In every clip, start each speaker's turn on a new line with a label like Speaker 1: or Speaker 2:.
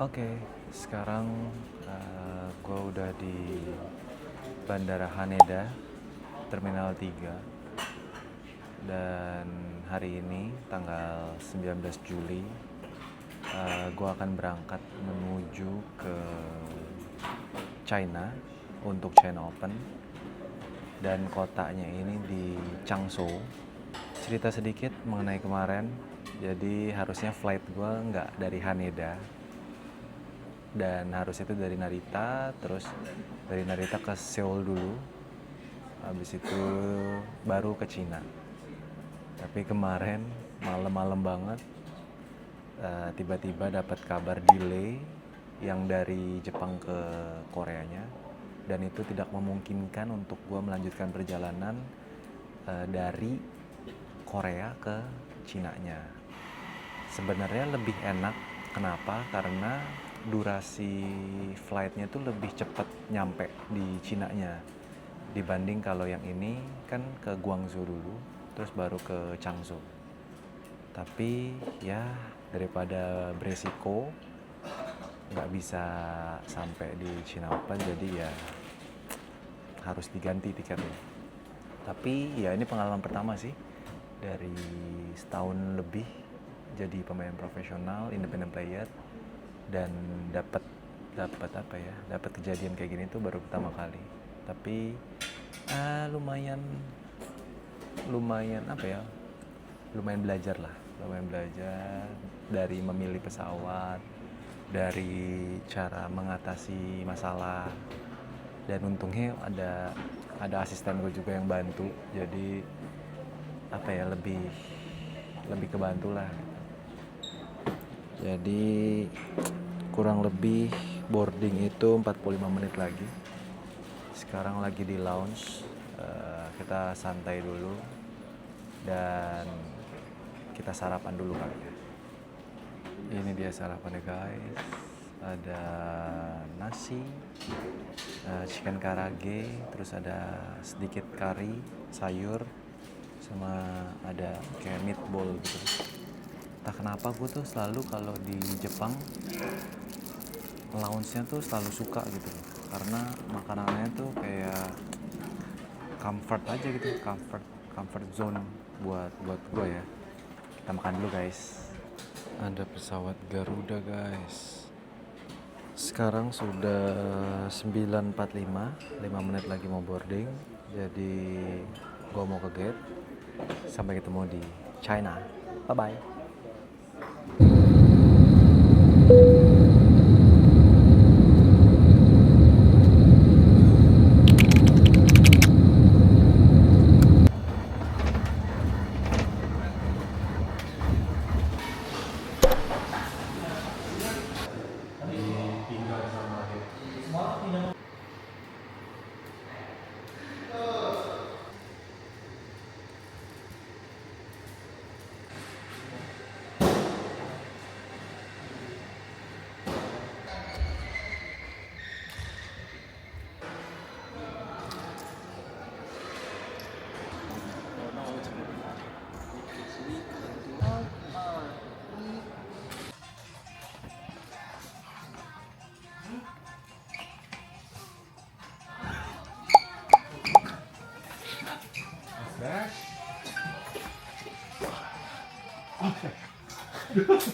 Speaker 1: Oke, sekarang gue udah di Bandara Haneda, Terminal 3. Dan hari ini, tanggal 19 Juli, gue akan berangkat menuju ke China untuk China Open. Dan kotanya ini di Changsou. Cerita sedikit mengenai kemarin, jadi harusnya flight gue nggak dari Haneda, dan harus itu dari Narita, terus dari Narita ke Seoul dulu, habis itu baru ke Cina. Tapi kemarin malam-malam banget tiba-tiba dapat kabar delay yang dari Jepang ke Koreanya, dan itu tidak memungkinkan untuk gue melanjutkan perjalanan dari Korea ke Cinanya. Sebenarnya lebih enak, kenapa? Karena durasi flightnya tuh lebih cepat nyampe di Cinanya dibanding kalau yang ini kan ke Guangzhou dulu terus baru ke Changsou. Tapi ya daripada beresiko nggak bisa sampai di China Open, jadi ya harus diganti tiketnya. Tapi ya ini pengalaman pertama sih dari setahun lebih jadi pemain profesional, independent player, dan dapat kejadian kayak gini tuh baru pertama kali. Tapi lumayan belajar dari memilih pesawat, dari cara mengatasi masalah, dan untungnya ada asisten gue juga yang bantu, jadi lebih kebantu lah. Jadi kurang lebih boarding itu 45 menit lagi. Sekarang lagi di lounge, kita santai dulu dan kita sarapan dulu kali ya. Ini dia sarapannya guys. Ada nasi, chicken karage, terus ada sedikit kari, sayur, sama ada kayak meatball gitu. Entah kenapa gue tuh selalu kalau di Jepang lounge-nya tuh selalu suka gitu loh, karena makanannya tuh kayak comfort aja gitu, comfort zone buat gue ya. Kita makan dulu guys. Ada pesawat Garuda guys. Sekarang sudah 9.45, 5 menit lagi mau boarding. Jadi gue mau ke gate. Sampai ketemu di China. Bye bye.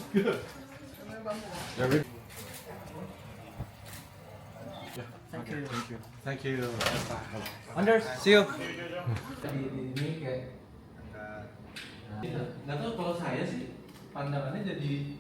Speaker 1: Good. Thank you. Anders, see you. Ini kayak nggak tahu, kalau saya sih pandangannya jadi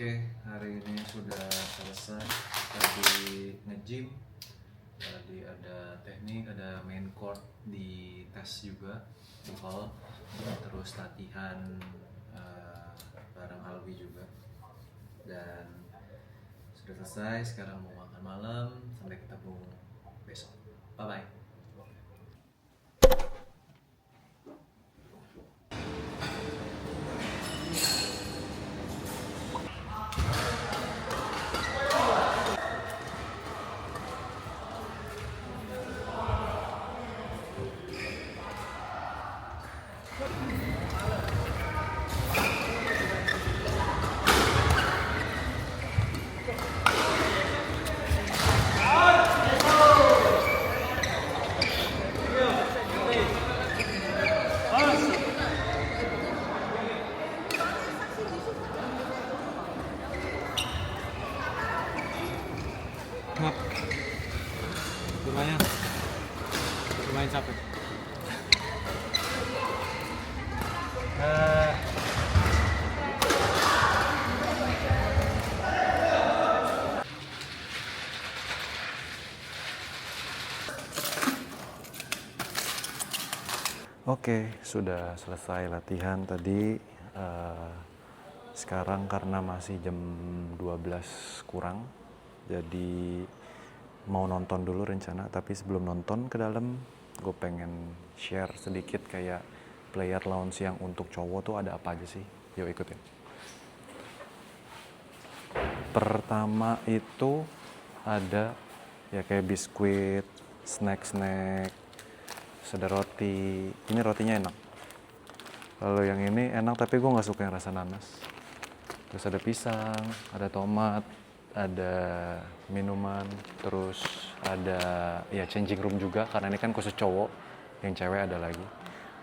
Speaker 1: Oke, hari ini sudah selesai. Tadi nge-gym, tadi ada teknik, ada main court di tes juga di hall, terus latihan bareng Alwi juga. Dan sudah selesai, sekarang mau makan malam. Sampai ketemu besok. Bye bye.
Speaker 2: Lumayan capek.
Speaker 1: Oke, sudah selesai latihan tadi. Sekarang karena masih jam 12 kurang, jadi mau nonton dulu rencana. Tapi sebelum nonton ke dalam, gue pengen share sedikit kayak player lounge yang untuk cowok tuh ada apa aja sih. Yuk ikutin. Pertama itu ada ya kayak biskuit, snack-snack, ada roti. Ini rotinya enak. Kalau yang ini enak tapi gue nggak suka yang rasa nanas. Terus ada pisang, ada tomat, ada minuman, terus ada ya changing room juga karena ini kan khusus cowok, yang cewek ada lagi.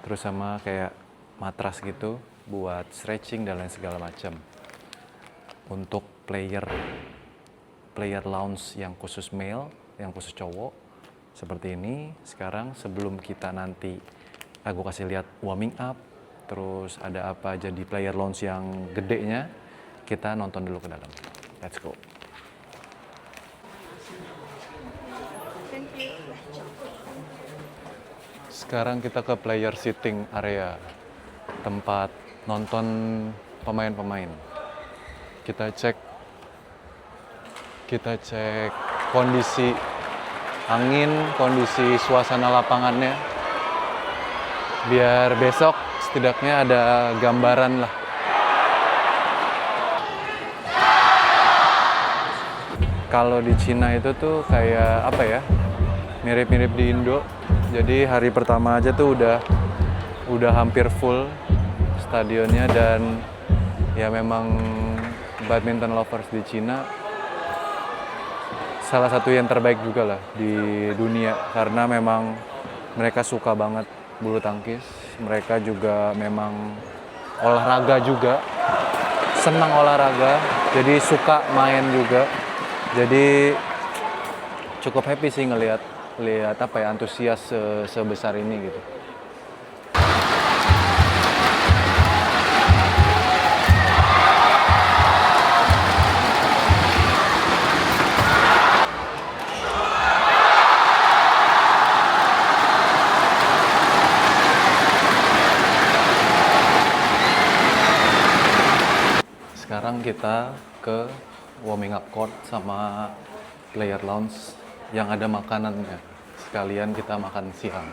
Speaker 1: Terus sama kayak matras gitu buat stretching dan lain segala macam. Untuk player lounge yang khusus male, yang khusus cowok seperti ini. Sekarang sebelum kita nanti aku kasih lihat warming up, terus ada apa aja di player lounge yang gedenya, kita nonton dulu ke dalam. Let's go. Sekarang kita ke player sitting area, tempat nonton pemain-pemain. Kita cek kondisi angin, kondisi suasana lapangannya, biar besok setidaknya ada gambaran lah. Kalau di Cina itu tuh kayak apa ya, mirip-mirip di Indo. Jadi hari pertama aja tuh udah hampir full stadionnya. Dan ya memang badminton lovers di Cina salah satu yang terbaik juga lah di dunia, karena memang mereka suka banget bulu tangkis. Mereka juga memang olahraga juga, senang olahraga, jadi suka main juga. Jadi cukup happy sih ngelihat apa ya, antusias sebesar ini gitu. Sekarang kita ke warming up court sama player lounge yang ada makanannya. Sekalian kita makan siang.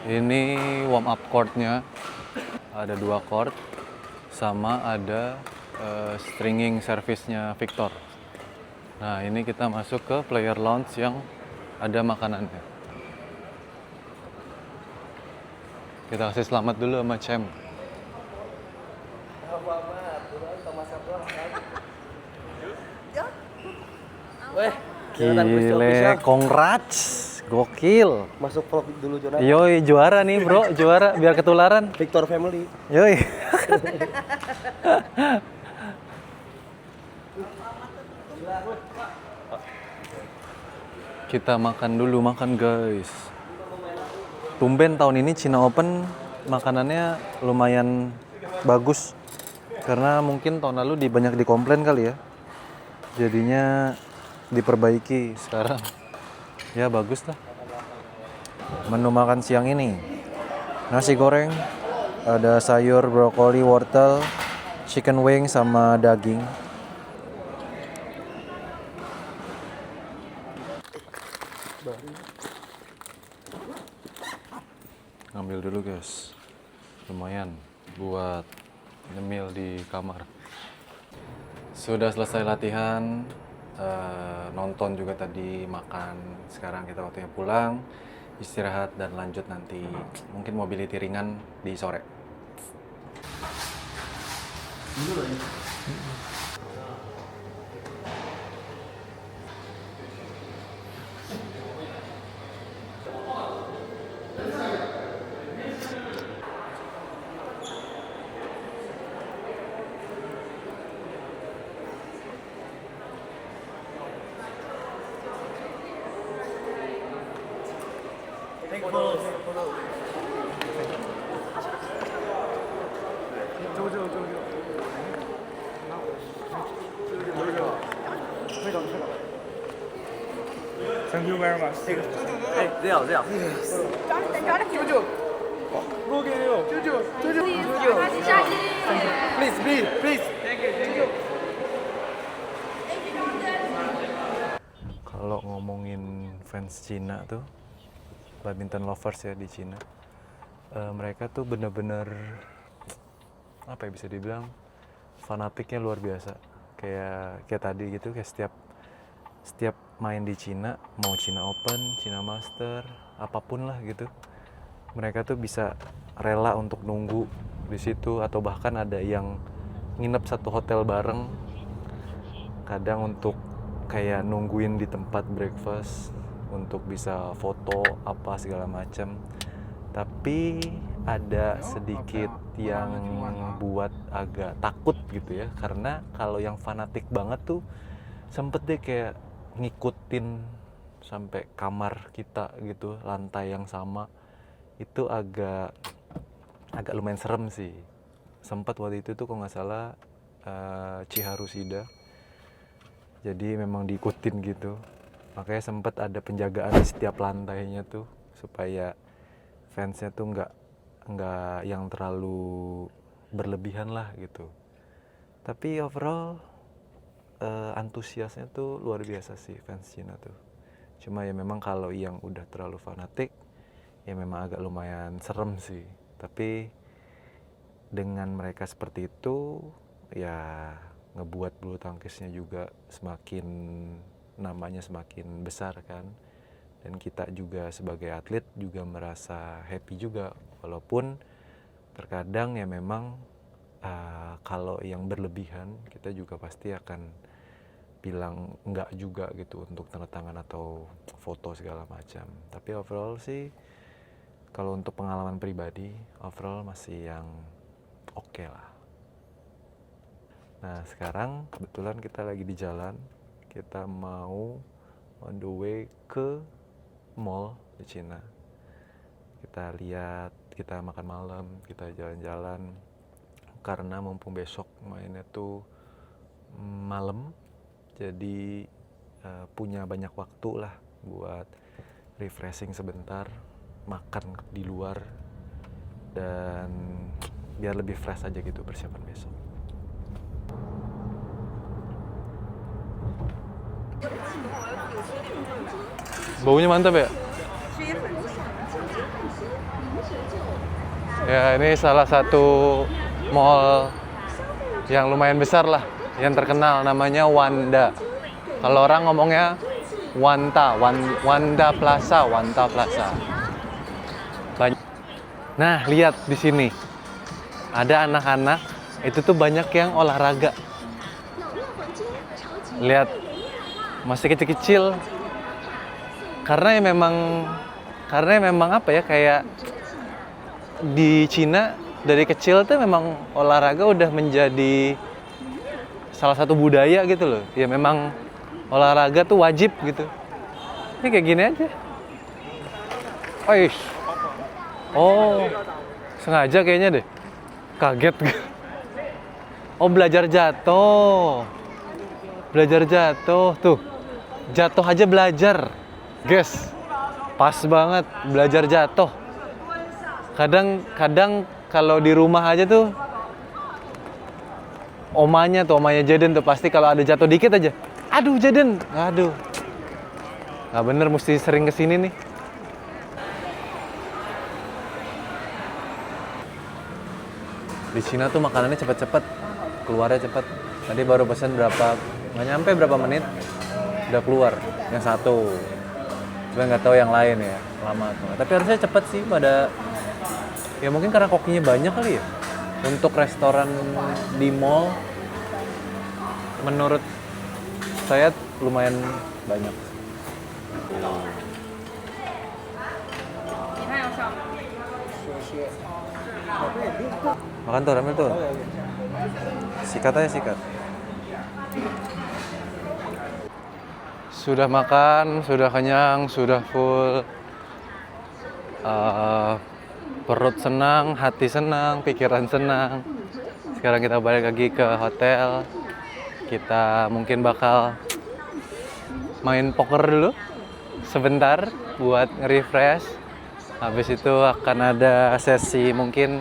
Speaker 1: Ini warm up courtnya, ada 2 court, sama ada stringing service-nya Victor. Nah ini kita masuk ke player lounge yang ada makanannya. Kita kasih selamat dulu sama Cem.
Speaker 3: Weh,
Speaker 1: Gile, congrats, gokil.
Speaker 3: masuk vlog dulu Jonathan.
Speaker 1: Yoi, juara nih bro, juara biar ketularan.
Speaker 3: Victor Family.
Speaker 1: Yoi. Kita makan dulu, makan guys. Tumben tahun ini China Open makanannya lumayan bagus. Karena mungkin tahun lalu banyak dikomplain kali ya. Jadinya diperbaiki sekarang. Ya bagus lah. Menu makan siang ini nasi goreng, ada sayur, brokoli, wortel, chicken wing sama daging. Ngambil dulu guys. Lumayan buat nyemil di kamar. Sudah selesai latihan, nonton juga tadi, makan. Sekarang kita waktunya pulang, istirahat dan lanjut nanti mungkin mobility ringan di sore.
Speaker 2: Thank you very much.
Speaker 3: 这样这样。 Please please please。
Speaker 1: Kalau ngomongin fans Cina tuh, badminton lovers ya di Cina, mereka tuh bener-bener apa ya, bisa dibilang fanatiknya luar biasa. Kayak tadi gitu, kayak setiap main di Cina, mau Cina Open, Cina Master, apapun lah gitu, mereka tuh bisa rela untuk nunggu di situ, atau bahkan ada yang nginep satu hotel bareng, kadang untuk kayak nungguin di tempat breakfast untuk bisa foto apa segala macam. Tapi ada sedikit yang buat agak takut gitu ya, karena kalau yang fanatik banget tuh sempet deh kayak ngikutin sampai kamar kita gitu, lantai yang sama. Itu agak lumayan serem sih. Sempat waktu itu tuh kalau nggak salah Chiharushida, jadi memang diikutin gitu. Makanya sempat ada penjagaan di setiap lantainya tuh supaya fansnya tuh nggak yang terlalu berlebihan lah gitu. Tapi overall antusiasnya tuh luar biasa sih fans Cina tuh. Cuma ya memang kalau yang udah terlalu fanatik ya memang agak lumayan serem sih. Tapi dengan mereka seperti itu ya ngebuat bulu tangkisnya juga semakin, namanya semakin besar kan. Dan kita juga sebagai atlet juga merasa happy juga, walaupun terkadang ya memang kalau yang berlebihan kita juga pasti akan bilang enggak juga gitu untuk tanda tangan atau foto segala macam. Tapi overall sih kalau untuk pengalaman pribadi overall masih yang oke lah. Nah sekarang kebetulan kita lagi di jalan, kita mau on the way ke mall di Cina. Kita lihat, kita makan malam, kita jalan-jalan, karena mumpung besok mainnya tuh malam, jadi punya banyak waktu lah buat refreshing sebentar, makan di luar, dan biar lebih fresh aja gitu persiapan besok. Baunya mantap ya? Ya ini salah satu mall yang lumayan besar lah, yang terkenal, namanya Wanda. Kalau orang ngomongnya Wanda Plaza. Nah, lihat di sini. Ada anak-anak, itu tuh banyak yang olahraga. Lihat, masih kecil-kecil. Karena memang apa ya, kayak di Cina dari kecil tuh memang olahraga udah menjadi salah satu budaya gitu loh. Ya memang olahraga tuh wajib gitu. Ini kayak gini aja. Oish. Oh, sengaja kayaknya deh. Kaget.
Speaker 4: Oh, belajar jatuh. Belajar jatuh. Tuh. Jatuh aja belajar. Guys. Pas banget belajar jatuh. Kadang kalau di rumah aja tuh omanya Jaden tuh pasti kalau ada jatuh dikit aja. Aduh, Jaden. Aduh. Nggak bener, mesti sering kesini nih. Di Cina tuh makanannya cepet-cepet, keluarnya cepet. Tadi baru pesen nggak nyampe berapa menit, udah keluar yang satu. Cuma nggak tahu yang lain ya, lama tuh. Tapi harusnya cepet sih pada, ya mungkin karena kokinya banyak kali ya. Untuk restoran di mall, menurut saya lumayan banyak. Makan tuh, ramel tuh. Sikat aja, sikat. Sudah makan, sudah kenyang, sudah full. Perut senang, hati senang, pikiran senang. Sekarang kita balik lagi ke hotel. Kita mungkin bakal main poker dulu sebentar buat nge-refresh. Habis itu akan ada sesi mungkin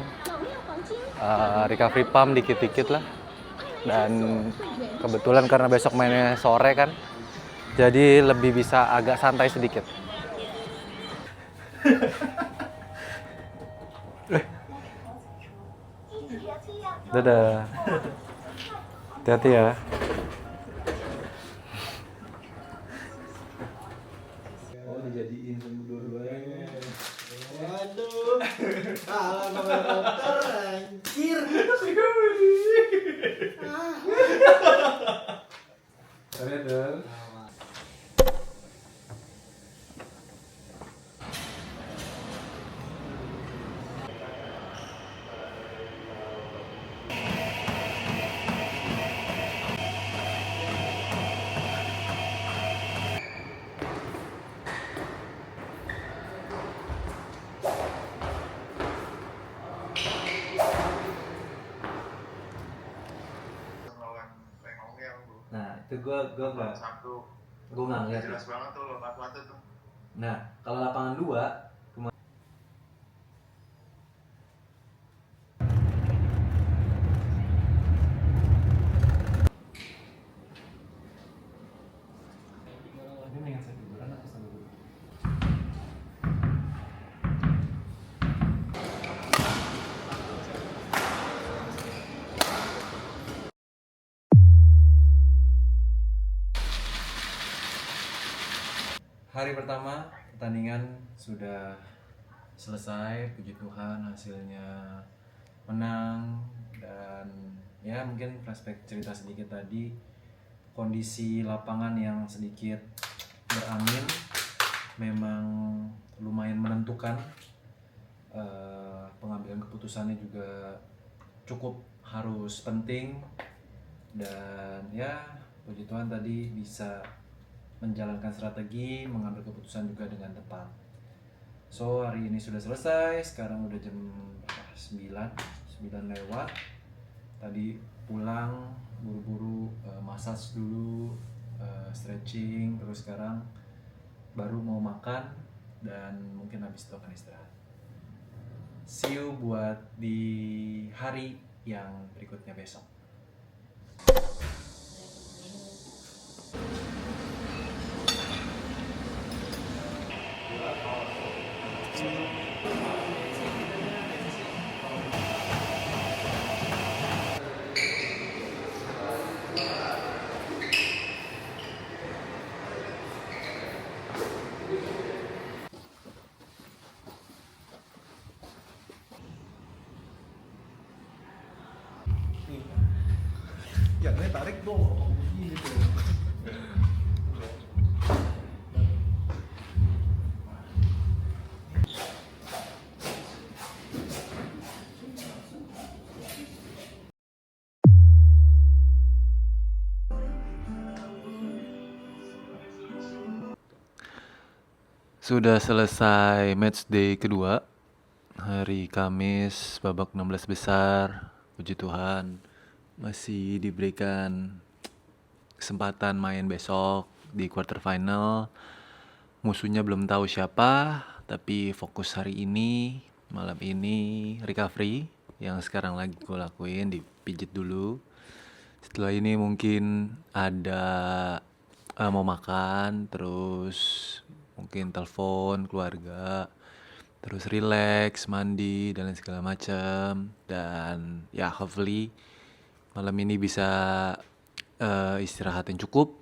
Speaker 4: recovery pump dikit-dikit lah. Dan kebetulan karena besok mainnya sore kan, jadi lebih bisa agak santai sedikit. Dadah. Hati-hati ya.
Speaker 1: Oh, dijadiin dua-duanya.
Speaker 5: Waduh, salah nama motor anjir.
Speaker 1: Dadah. Nah, itu gue nggak ngeliat.
Speaker 6: Jelas banget tuh lapangan tuh.
Speaker 1: Nah, kalau lapangan 2 hari pertama pertandingan sudah selesai, puji Tuhan hasilnya menang. Dan ya mungkin flashback cerita sedikit tadi, kondisi lapangan yang sedikit berangin memang lumayan menentukan. Pengambilan keputusannya juga cukup harus penting. Dan ya puji Tuhan tadi bisa menjalankan strategi, mengambil keputusan juga dengan tepat. So hari ini sudah selesai, sekarang udah jam 9 lewat. Tadi pulang buru-buru, massage dulu, stretching, terus sekarang baru mau makan dan mungkin habis itu akan istirahat. See you buat di hari yang berikutnya besok.
Speaker 5: Yang ini tarik dong. Gitu.
Speaker 4: Sudah selesai match day kedua, hari Kamis babak 16 besar, puji Tuhan
Speaker 1: masih diberikan kesempatan main besok di quarter final. Musuhnya belum tahu siapa, tapi fokus hari ini, malam ini recovery yang sekarang lagi gue lakuin, dipijit dulu. Setelah ini mungkin ada mau makan, terus mungkin telepon keluarga, terus relax, mandi dan lain segala macam. Dan ya hopefully malam ini bisa istirahat yang cukup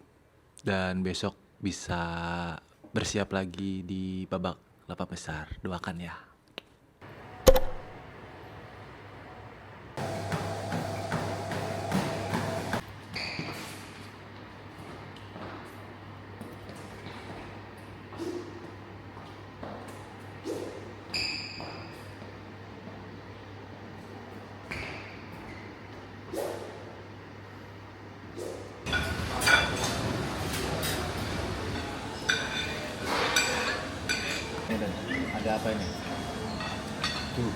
Speaker 1: dan besok bisa bersiap lagi di babak 8 besar. Doakan ya. Ada apa ini? Tuh.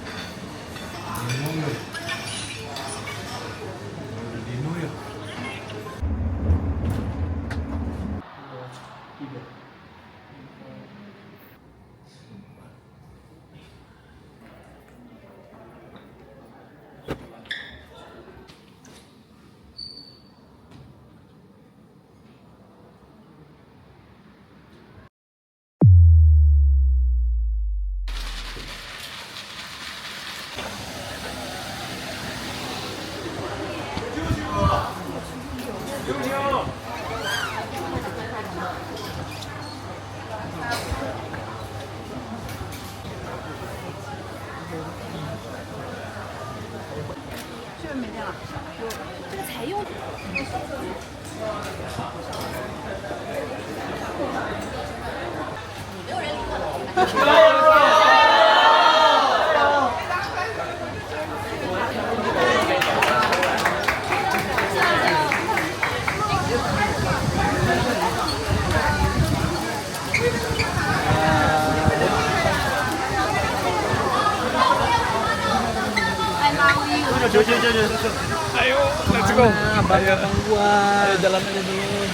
Speaker 2: Ayo, let's go.
Speaker 5: Abang gua. Ayo jalan aja dulu.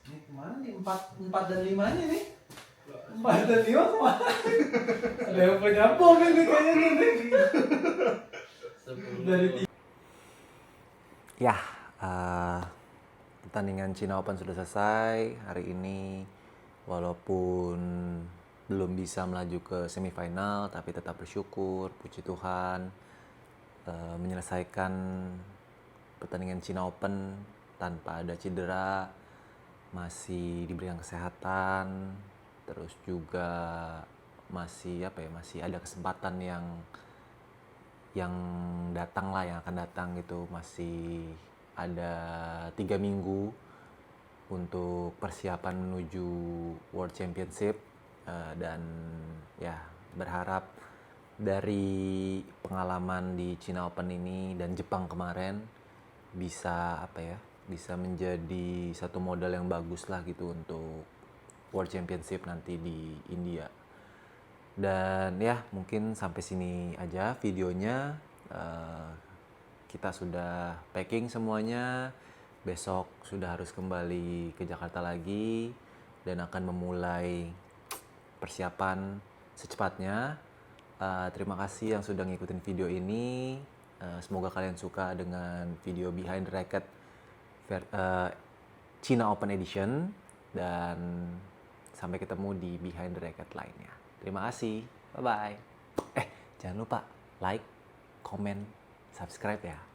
Speaker 5: Ini kemana nih? 4 dan 5 nya nih? 4 dan 5 kemana? Ada yang punya bom ini kayaknya nih. Dari
Speaker 1: Ya, pertandingan China Open sudah selesai hari ini. Walaupun belum bisa melaju ke semifinal, tapi tetap bersyukur, puji Tuhan, menyelesaikan pertandingan China Open tanpa ada cedera, masih diberikan kesehatan, terus juga masih masih ada kesempatan yang datang lah, yang akan datang gitu. Masih ada 3 minggu untuk persiapan menuju World Championship, dan ya berharap dari pengalaman di China Open ini dan Jepang kemarin bisa bisa menjadi satu modal yang bagus lah gitu untuk World Championship nanti di India. Dan ya mungkin sampai sini aja videonya. Kita sudah packing semuanya. Besok sudah harus kembali ke Jakarta lagi dan akan memulai persiapan secepatnya. Terima kasih yang sudah ngikutin video ini. Semoga kalian suka dengan video behind the racket China Open Edition, dan sampai ketemu di behind the racket lainnya. Terima kasih. Bye bye. Jangan lupa like, comment, subscribe ya.